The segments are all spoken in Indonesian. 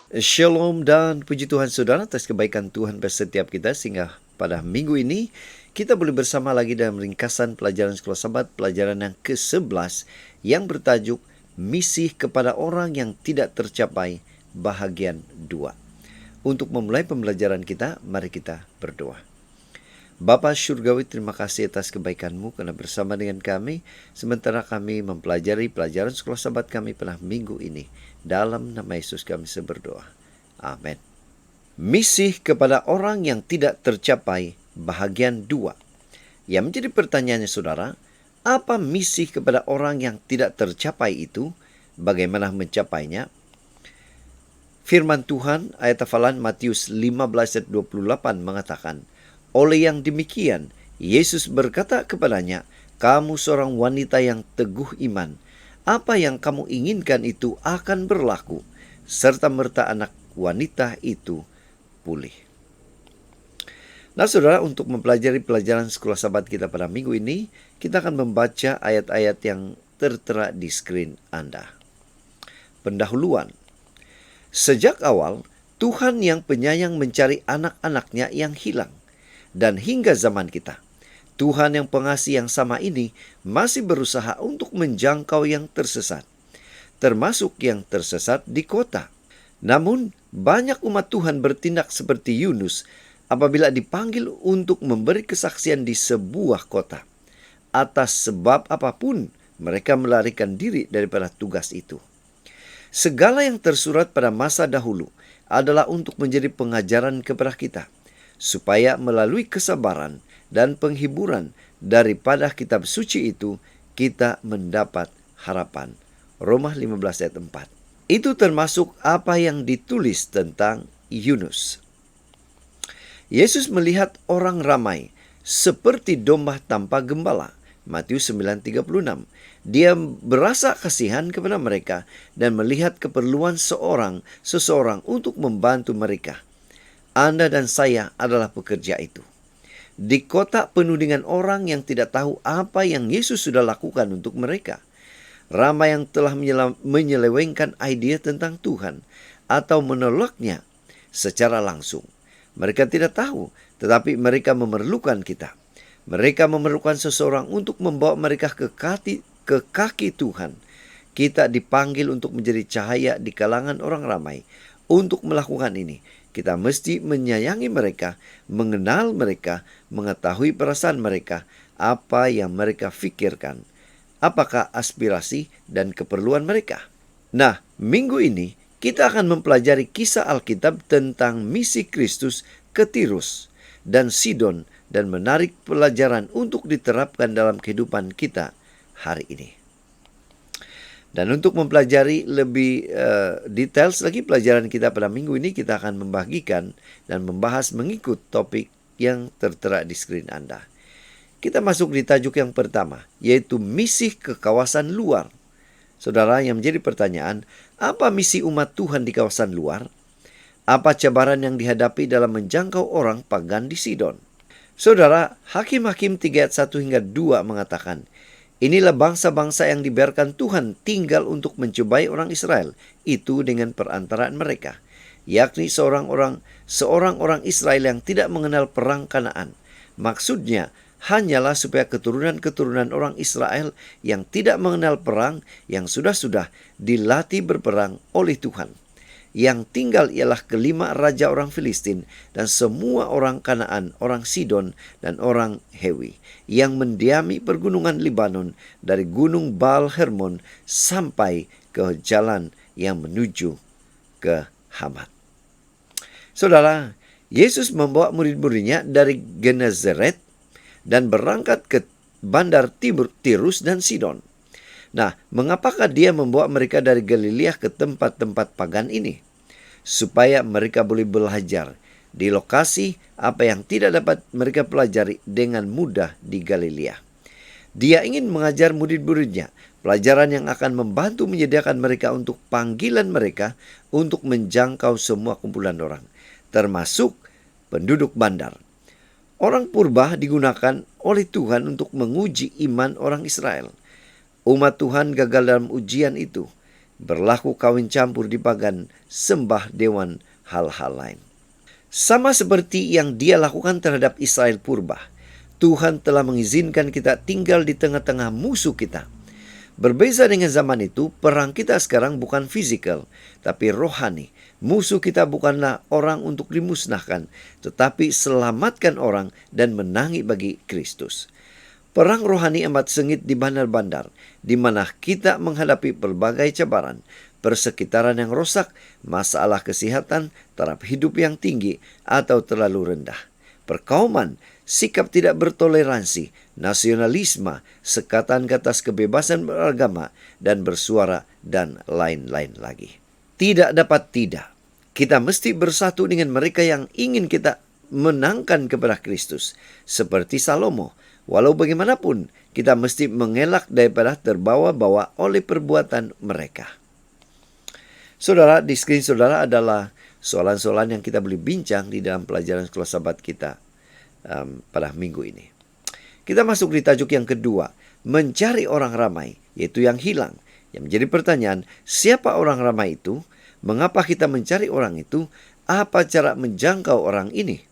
Shalom dan puji Tuhan saudara atas kebaikan Tuhan pada setiap kita sehingga pada minggu ini kita boleh bersama lagi dalam ringkasan pelajaran Sekolah Sabat, pelajaran yang ke-11 yang bertajuk Misi kepada Orang yang Tidak Tercapai bahagian 2. Untuk memulai pembelajaran kita, mari kita berdoa. Bapa Syurgawi, terima kasih atas kebaikan-Mu karena bersama dengan kami sementara kami mempelajari pelajaran Sekolah Sabat kami pada minggu ini. Dalam nama Yesus kami berdoa. Amin. Misi kepada orang yang tidak tercapai bahagian 2. Yang menjadi pertanyaannya saudara, apa misi kepada orang yang tidak tercapai itu? Bagaimana mencapainya? Firman Tuhan ayat hafalan Matius 15 ayat 28 mengatakan, oleh yang demikian, Yesus berkata kepadanya, kamu seorang wanita yang teguh iman. Apa yang kamu inginkan itu akan berlaku, serta merta anak wanita itu pulih. Nah saudara, untuk mempelajari pelajaran Sekolah Sabat kita pada minggu ini, kita akan membaca ayat-ayat yang tertera di skrin Anda. Pendahuluan. Sejak awal, Tuhan yang penyayang mencari anak-anaknya yang hilang. Dan hingga zaman kita, Tuhan yang pengasih yang sama ini masih berusaha untuk menjangkau yang tersesat, termasuk yang tersesat di kota. Namun, banyak umat Tuhan bertindak seperti Yunus apabila dipanggil untuk memberi kesaksian di sebuah kota. Atas sebab apapun, mereka melarikan diri daripada tugas itu. Segala yang tersurat pada masa dahulu adalah untuk menjadi pengajaran kepada kita, supaya melalui kesabaran dan penghiburan daripada kitab suci itu, kita mendapat harapan. Roma 15 ayat 4. Itu termasuk apa yang ditulis tentang Yunus. Yesus melihat orang ramai seperti domba tanpa gembala. Matius 9:36. Dia berasa kasihan kepada mereka dan melihat keperluan seseorang untuk membantu mereka. Anda dan saya adalah pekerja itu. Di kota penuh dengan orang yang tidak tahu apa yang Yesus sudah lakukan untuk mereka. Ramai yang telah menyelewengkan ide tentang Tuhan atau menolaknya secara langsung. Mereka tidak tahu, tetapi mereka memerlukan kita. Mereka memerlukan seseorang untuk membawa mereka ke kaki Tuhan. Kita dipanggil untuk menjadi cahaya di kalangan orang ramai. Untuk melakukan ini, kita mesti menyayangi mereka, mengenal mereka, mengetahui perasaan mereka, apa yang mereka pikirkan, apakah aspirasi dan keperluan mereka. Nah, minggu ini kita akan mempelajari kisah Alkitab tentang misi Kristus ke Tirus dan Sidon dan menarik pelajaran untuk diterapkan dalam kehidupan kita hari ini. Dan untuk mempelajari lebih detail lagi pelajaran kita pada minggu ini, kita akan membagikan dan membahas mengikut topik yang tertera di skrin Anda. Kita masuk di tajuk yang pertama, yaitu misi ke kawasan luar. Saudara, yang menjadi pertanyaan, apa misi umat Tuhan di kawasan luar? Apa cabaran yang dihadapi dalam menjangkau orang pagan di Sidon? Saudara, Hakim-Hakim 3 ayat 1 hingga 2 mengatakan, inilah bangsa-bangsa yang dibiarkan Tuhan tinggal untuk mencobai orang Israel, itu dengan perantaraan mereka, yakni seorang orang Israel yang tidak mengenal perang Kanaan. Maksudnya, hanyalah supaya keturunan-keturunan orang Israel yang tidak mengenal perang, yang sudah dilatih berperang oleh Tuhan. Yang tinggal ialah kelima raja orang Filistin dan semua orang Kanaan, orang Sidon dan orang Hewi yang mendiami pergunungan Libanon dari gunung Baal Hermon sampai ke jalan yang menuju ke Hamat. Saudara, Yesus membawa murid-muridnya dari Genezaret dan berangkat ke bandar Tirus dan Sidon. Nah, mengapakah dia membawa mereka dari Galilea ke tempat-tempat pagan ini? Supaya mereka boleh belajar di lokasi apa yang tidak dapat mereka pelajari dengan mudah di Galilea. Dia ingin mengajar murid-muridnya pelajaran yang akan membantu menyediakan mereka untuk panggilan mereka untuk menjangkau semua kumpulan orang, termasuk penduduk bandar. Orang purba digunakan oleh Tuhan untuk menguji iman orang Israel. Umat Tuhan gagal dalam ujian itu. berlaku kawin campur di pagan, sembah dewan, hal-hal lain. Sama seperti yang Dia lakukan terhadap Israel purba, Tuhan telah mengizinkan kita tinggal di tengah-tengah musuh kita. Berbeza dengan zaman itu, perang kita sekarang bukan fisikal, tapi rohani. Musuh kita bukanlah orang untuk dimusnahkan, tetapi selamatkan orang dan menangi bagi Kristus. Perang rohani amat sengit di bandar-bandar, di mana kita menghadapi berbagai cabaran, persekitaran yang rosak, masalah kesehatan, taraf hidup yang tinggi atau terlalu rendah. Perkauman, sikap tidak bertoleransi, nasionalisme, sekatan ke atas kebebasan beragama dan bersuara, dan lain-lain lagi. Tidak dapat tidak. Kita mesti bersatu dengan mereka yang ingin kita menangkan kepada Kristus. Seperti Salomo, walau bagaimanapun, kita mesti mengelak daripada terbawa-bawa oleh perbuatan mereka. Saudara, di skrin saudara adalah soalan-soalan yang kita boleh bincang di dalam pelajaran sekolah sahabat kita pada minggu ini. Kita masuk di tajuk yang kedua, mencari orang ramai, yaitu yang hilang. Yang menjadi pertanyaan, siapa orang ramai itu? Mengapa kita mencari orang itu? Apa cara menjangkau orang ini?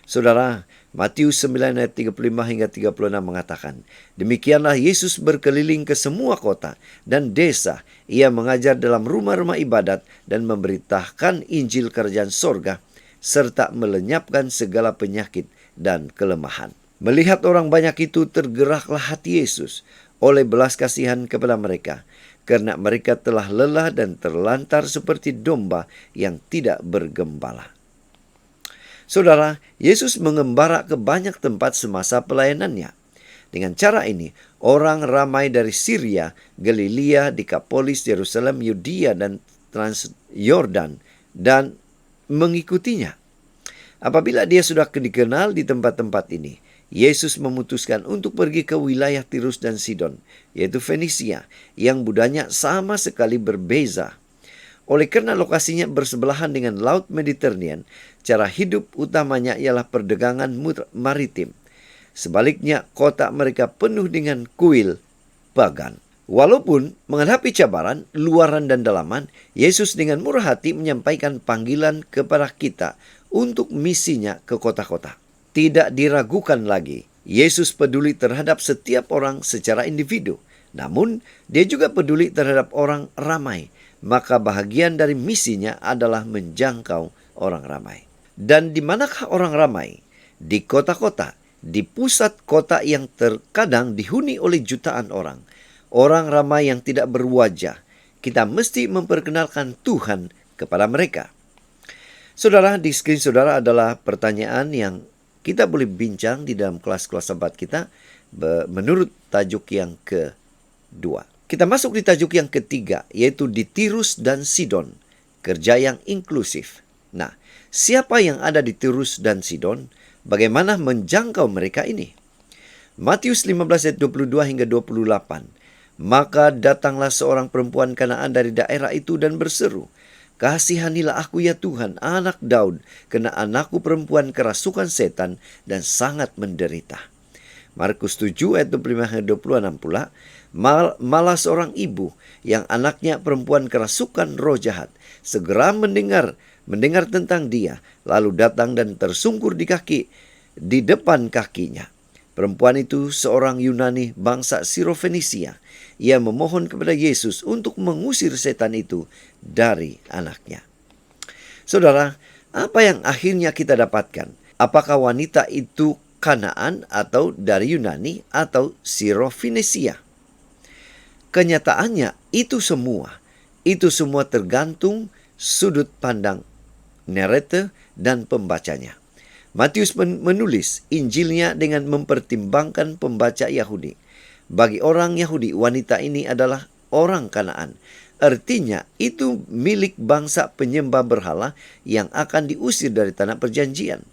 Saudara, Matius 9 ayat 35 hingga 36 mengatakan, demikianlah Yesus berkeliling ke semua kota dan desa. Ia mengajar dalam rumah-rumah ibadat dan memberitakan Injil Kerajaan Sorga, serta melenyapkan segala penyakit dan kelemahan. Melihat orang banyak itu, tergeraklah hati Yesus oleh belas kasihan kepada mereka, karena mereka telah lelah dan terlantar seperti domba yang tidak bergembala. Saudara, Yesus mengembara ke banyak tempat semasa pelayanannya. Dengan cara ini, orang ramai dari Syria, Galilea, Dekapolis, Yerusalem, Yudea, dan Transyordan dan mengikutinya. Apabila dia sudah dikenal di tempat-tempat ini, Yesus memutuskan untuk pergi ke wilayah Tirus dan Sidon, yaitu Fenisia, yang budayanya sama sekali berbeza. Oleh karena lokasinya bersebelahan dengan Laut Mediterranean, cara hidup utamanya ialah perdagangan maritim. Sebaliknya, kota mereka penuh dengan kuil pagan. Walaupun menghadapi cabaran, luaran dan dalaman, Yesus dengan murah hati menyampaikan panggilan kepada kita untuk misinya ke kota-kota. Tidak diragukan lagi, Yesus peduli terhadap setiap orang secara individu. Namun, dia juga peduli terhadap orang ramai. Maka bahagian dari misinya adalah menjangkau orang ramai. Dan di manakah orang ramai? Di kota-kota, di pusat kota yang terkadang dihuni oleh jutaan orang. Orang ramai yang tidak berwajah. Kita mesti memperkenalkan Tuhan kepada mereka. Saudara, di skrin saudara adalah pertanyaan yang kita boleh bincang di dalam kelas-kelas sahabat kita menurut tajuk yang kedua. Kita masuk di tajuk yang ketiga, yaitu di Tirus dan Sidon, kerja yang inklusif. Nah, siapa yang ada di Tirus dan Sidon? Bagaimana menjangkau mereka ini? Matius 15 ayat 22 hingga 28. Maka datanglah seorang perempuan Kanaan dari daerah itu dan berseru, kasihanilah aku ya Tuhan, anak Daud, karena anakku perempuan kerasukan setan dan sangat menderita. Markus 7 ayat 25 hingga 26 pula, malah seorang ibu yang anaknya perempuan kerasukan roh jahat segera mendengar tentang dia, lalu datang dan tersungkur di depan kakinya. Perempuan itu seorang Yunani bangsa Sirofenisia. Ia memohon kepada Yesus untuk mengusir setan itu dari anaknya. Saudara, apa yang akhirnya kita dapatkan? Apakah wanita itu Kanaan atau dari Yunani atau Sirofenisia? Kenyataannya itu semua tergantung sudut pandang narrator dan pembacanya. Matius menulis Injilnya dengan mempertimbangkan pembaca Yahudi. Bagi orang Yahudi, wanita ini adalah orang Kanaan. Artinya itu milik bangsa penyembah berhala yang akan diusir dari tanah perjanjian.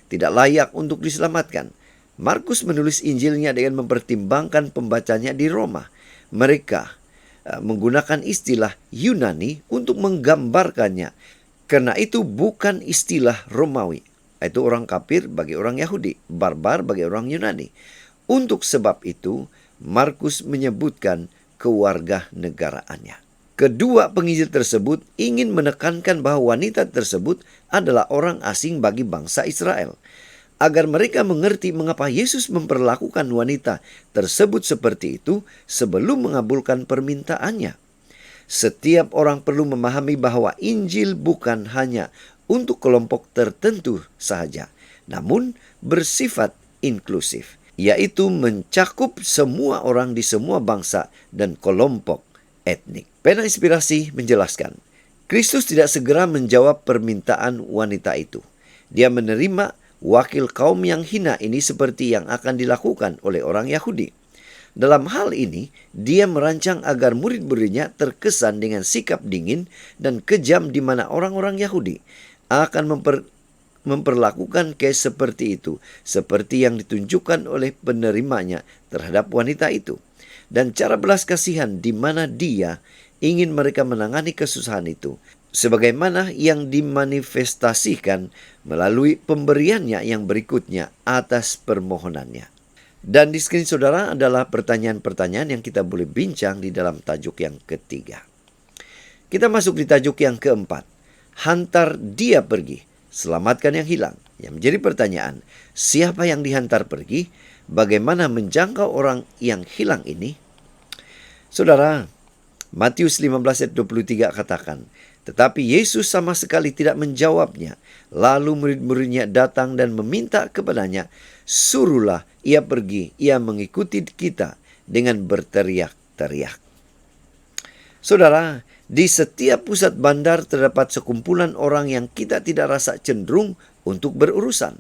Tidak layak untuk diselamatkan. Markus menulis Injilnya dengan mempertimbangkan pembacanya di Roma. Mereka menggunakan istilah Yunani untuk menggambarkannya. Karena itu bukan istilah Romawi. Itu orang kafir bagi orang Yahudi, barbar bagi orang Yunani. Untuk sebab itu, Markus menyebutkan kewarganegaraannya. Kedua penginjil tersebut ingin menekankan bahwa wanita tersebut adalah orang asing bagi bangsa Israel, agar mereka mengerti mengapa Yesus memperlakukan wanita tersebut seperti itu sebelum mengabulkan permintaannya. Setiap orang perlu memahami bahwa Injil bukan hanya untuk kelompok tertentu saja, namun bersifat inklusif, yaitu mencakup semua orang di semua bangsa dan kelompok etnik. Pena Inspirasi menjelaskan, Kristus tidak segera menjawab permintaan wanita itu. Dia menerima wakil kaum yang hina ini seperti yang akan dilakukan oleh orang Yahudi. Dalam hal ini, dia merancang agar murid-muridnya terkesan dengan sikap dingin dan kejam di mana orang-orang Yahudi akan memperlakukan case seperti itu, seperti yang ditunjukkan oleh penerimanya terhadap wanita itu. Dan cara belas kasihan di mana dia ingin mereka menangani kesusahan itu, sebagaimana yang dimanifestasikan melalui pemberiannya yang berikutnya atas permohonannya. Dan di skrin saudara adalah pertanyaan-pertanyaan yang kita boleh bincang di dalam tajuk yang ketiga. Kita masuk di tajuk yang keempat. Hantar dia pergi, selamatkan yang hilang. Yang menjadi pertanyaan, siapa yang dihantar pergi? Bagaimana menjangkau orang yang hilang ini? Saudara, Matius 15 ayat 23 katakan, tetapi Yesus sama sekali tidak menjawabnya. Lalu murid-muridnya datang dan meminta kepadanya, suruhlah ia pergi, ia mengikuti kita dengan berteriak-teriak. Saudara, di setiap pusat bandar terdapat sekumpulan orang yang kita tidak rasa cenderung untuk berurusan.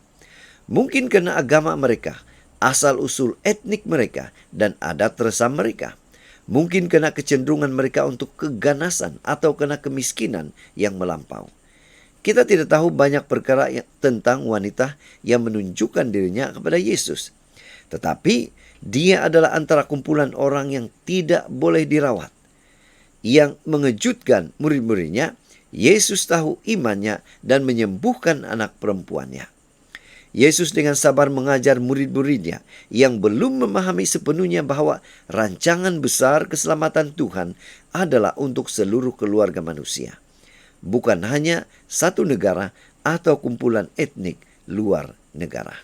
Mungkin karena agama mereka, asal-usul etnik mereka, dan adat resam mereka. Mungkin karena kecenderungan mereka untuk keganasan atau karena kemiskinan yang melampau. Kita tidak tahu banyak perkara tentang wanita yang menunjukkan dirinya kepada Yesus. Tetapi dia adalah antara kumpulan orang yang tidak boleh dirawat. Yang mengejutkan murid-muridnya, Yesus tahu imannya dan menyembuhkan anak perempuannya. Yesus dengan sabar mengajar murid-muridnya yang belum memahami sepenuhnya bahwa rancangan besar keselamatan Tuhan adalah untuk seluruh keluarga manusia, bukan hanya satu negara atau kumpulan etnik luar negara.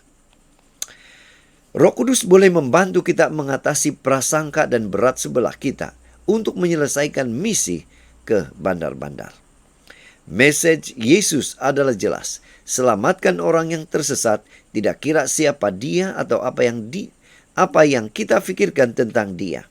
Roh Kudus boleh membantu kita mengatasi prasangka dan berat sebelah kita untuk menyelesaikan misi ke bandar-bandar. Message Yesus adalah jelas. Selamatkan orang yang tersesat, tidak kira siapa dia atau apa yang kita pikirkan tentang dia.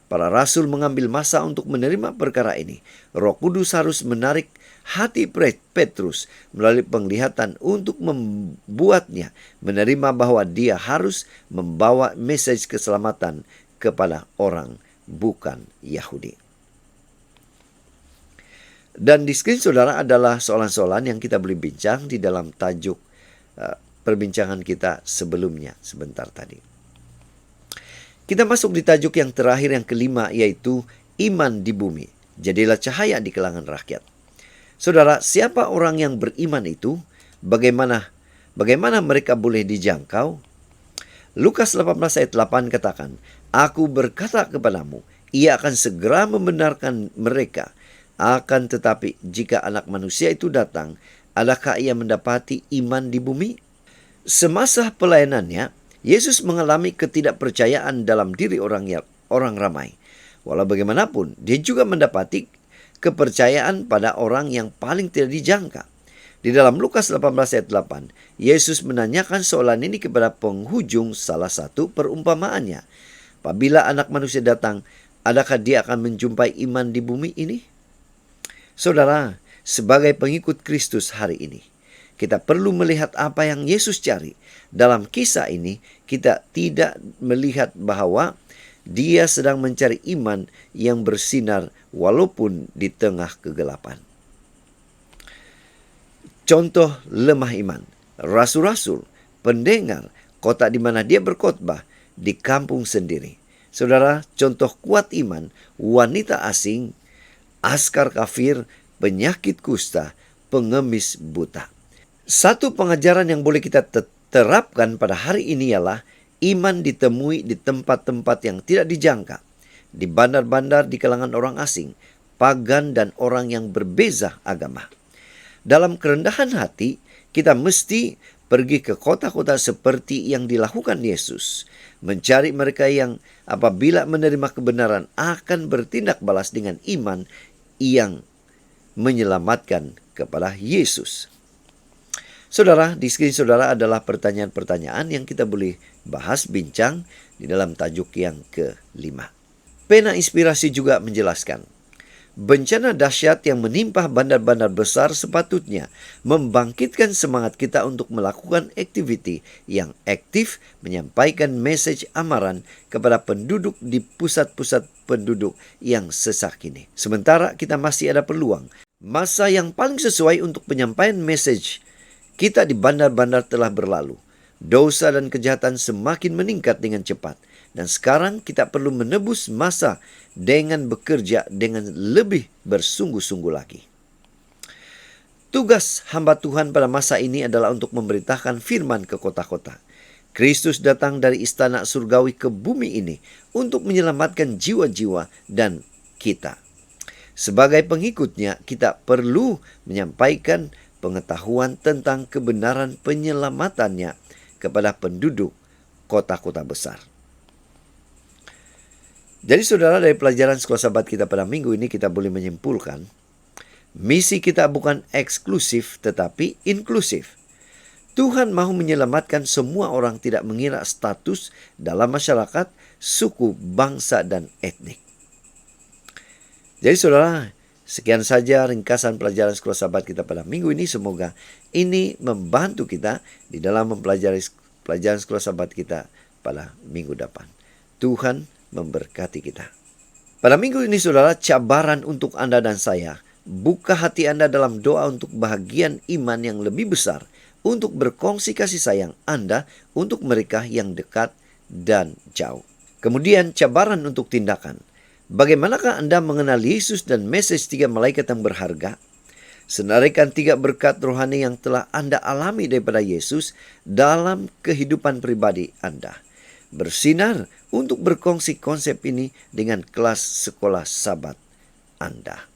Para rasul mengambil masa untuk menerima perkara ini. Roh Kudus harus menarik hati Petrus melalui penglihatan untuk membuatnya menerima bahwa dia harus membawa message keselamatan kepada orang bukan Yahudi. Dan di skrin saudara adalah soalan-soalan yang kita boleh bincang di dalam tajuk perbincangan kita sebelumnya sebentar tadi. Kita masuk di tajuk yang terakhir yang kelima, yaitu iman di bumi. Jadilah cahaya di kalangan rakyat. Saudara, siapa orang yang beriman itu? Bagaimana mereka boleh dijangkau? Lukas 18 ayat 8 katakan, Aku berkata kepadamu, ia akan segera membenarkan mereka. Akan tetapi jika anak manusia itu datang, adakah ia mendapati iman di bumi? Semasa pelayanannya, Yesus mengalami ketidakpercayaan dalam diri orang ramai. Walau bagaimanapun, dia juga mendapati kepercayaan pada orang yang paling tidak dijangka. Di dalam Lukas 18 ayat 8, Yesus menanyakan soalan ini kepada penghujung salah satu perumpamaannya. Apabila anak manusia datang, adakah dia akan menjumpai iman di bumi ini? Saudara, sebagai pengikut Kristus hari ini, kita perlu melihat apa yang Yesus cari. Dalam kisah ini, kita tidak melihat bahwa dia sedang mencari iman yang bersinar walaupun di tengah kegelapan. Contoh lemah iman, rasul-rasul, pendengar, kota di mana dia berkhotbah, di kampung sendiri. Saudara, contoh kuat iman, wanita asing, askar kafir, penyakit kusta, pengemis buta. Satu pengajaran yang boleh kita terapkan pada hari ini ialah iman ditemui di tempat-tempat yang tidak dijangka, di bandar-bandar di kalangan orang asing, pagan dan orang yang berbeza agama. Dalam kerendahan hati, kita mesti pergi ke kota-kota seperti yang dilakukan Yesus, mencari mereka yang apabila menerima kebenaran akan bertindak balas dengan iman yang menyelamatkan kepada Yesus. Saudara, di sekeliling saudara adalah pertanyaan-pertanyaan yang kita boleh bahas, bincang di dalam tajuk yang ke-5. Pena Inspirasi juga menjelaskan, bencana dahsyat yang menimpa bandar-bandar besar sepatutnya membangkitkan semangat kita untuk melakukan aktiviti yang aktif menyampaikan mesej amaran kepada penduduk di pusat-pusat penduduk yang sesak ini. Sementara kita masih ada peluang, masa yang paling sesuai untuk penyampaian mesej kita di bandar-bandar telah berlalu. Dosa dan kejahatan semakin meningkat dengan cepat. Dan sekarang kita perlu menebus masa dengan bekerja dengan lebih bersungguh-sungguh lagi. Tugas hamba Tuhan pada masa ini adalah untuk memberitakan firman ke kota-kota. Kristus datang dari istana surgawi ke bumi ini untuk menyelamatkan jiwa-jiwa dan kita. Sebagai pengikutnya, kita perlu menyampaikan pengetahuan tentang kebenaran penyelamatannya kepada penduduk kota-kota besar. Jadi saudara, dari pelajaran Sekolah Sabat kita pada minggu ini kita boleh menyimpulkan, misi kita bukan eksklusif tetapi inklusif. Tuhan mahu menyelamatkan semua orang, tidak mengira status dalam masyarakat, suku, bangsa, dan etnik. Jadi saudara, sekian saja ringkasan pelajaran Sekolah Sabat kita pada minggu ini. Semoga ini membantu kita di dalam mempelajari pelajaran Sekolah Sabat kita pada minggu depan. Tuhan memberkati kita. Pada minggu ini saudara, cabaran untuk Anda dan saya. Buka hati Anda dalam doa untuk bahagian iman yang lebih besar, untuk berkongsi kasih sayang Anda untuk mereka yang dekat dan jauh. Kemudian cabaran untuk tindakan. Bagaimanakah Anda mengenal Yesus dan mesej 3 malaikat yang berharga? Senaraikan 3 berkat rohani yang telah Anda alami daripada Yesus dalam kehidupan pribadi Anda. Bersinar untuk berkongsi konsep ini dengan kelas Sekolah Sabat Anda.